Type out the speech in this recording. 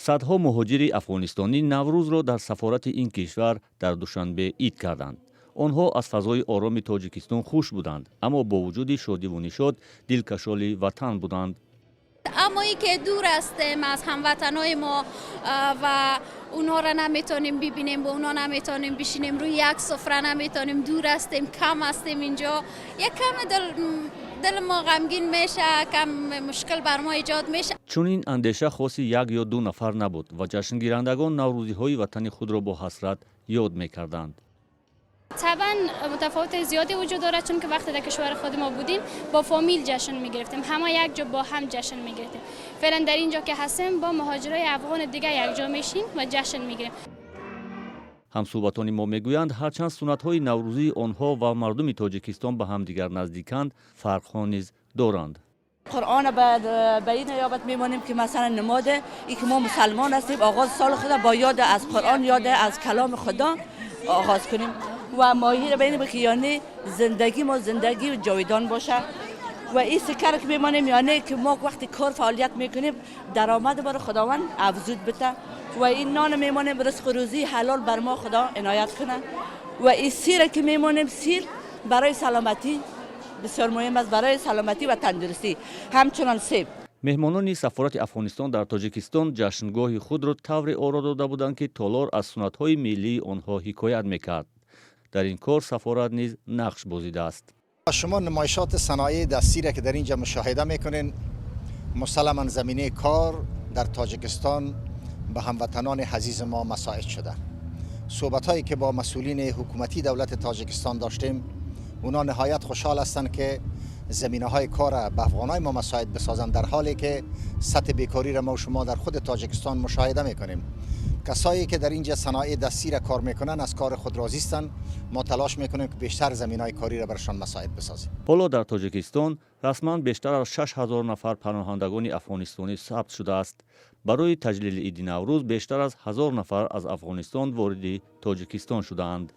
صدها مهاجر افغانستانی نوروز را در سفارت این کشور در دوشنبه عید کردند. آنها از فضای آرام تاجیکستان خوش بودند، اما با وجود شادی و نشاط دلکشان وطن بودند. اما ای که دور هستیم از هموطنای ما و اونها را نمیتونیم ببینیم، با اونها نمیتونیم بشینیم روی یک سفره، نمیتونیم، دور هستیم، کم هستیم اینجا، یک کم دل ما غمگین میشه، کم مشکل بر ما ایجاد میشه. چون این اندیشه خاصی یک یا دو نفر نبود و جشن گیرندگان نوروزی های وطن خود را با حسرت یاد میکردند. طبعا متفاوت زیادی وجود دارد، چون که وقتی در کشور خود ما بودیم با فامیل جشن میگرفتیم، همه یک جا با هم جشن میگرفتیم. فعلا در اینجا که هستیم با مهاجرای افغان دیگه یک جا میشیم و جشن میگیریم. همصحبتان ما میگویند هرچند سنت‌های نوروزی آنها و مردم تاجیکستان به همدیگر نزدیکند، فرق‌ها نیز دارند. قرآن به این یابت میمانیم که مثلا نماده ای که ما مسلمان هستیم، آغاز سال خدا با یاد از قرآن، یاد از کلام خدا آغاز کنیم و ماهی را بینیم که یعنی زندگی ما زندگی جاودان باشه و این سکر که میمانیم یعنی که ما وقتی کار فعالیت میکنیم درآمد برای خداوند افزود بده و این نان میمانیم رزق روزی حلال بر ما خدا عنایت کنه و این سیر که میمانیم سیر برای سلامتی بسیار مهم است، برای سلامتی و تندرستی. همچنان سیب. مهمانان سفارت افغانستان در تاجیکستان جشنگاه خود را طوری آرا داده بودند که تالار از سنت‌های ملی آنها حکایت میکرد. در این کار سفارت نیز نقش بازیده است. شما نمایشات صنایع دستی که در اینجا مشاهده میکنین، مسلماً زمینه کار در تاجیکستان به هموطنان عزیز ما مساعد شده. صحبت‌هایی که با مسئولین حکومتی دولت تاجیکستان داشتیم، اونا نهایت خوشحال هستند که زمینه‌های کار به افغانای ما مساعد بسازند، در حالی که سطح بیکاری را ما و شما در خود تاجیکستان مشاهده میکنیم. کسایی که در اینجا صنایع دستی را کار میکنن از کار خود راضی هستند. ما تلاش میکنیم که بیشتر زمینه‌های کاری را برشان مساعد بسازیم. حالا در تاجیکستان رسما بیشتر از 6000 نفر پناهندگان افغانستانی ثبت شده است. برای تجلیل عید نوروز بیشتر از 1000 نفر از افغانستان وارد تاجیکستان شده‌اند.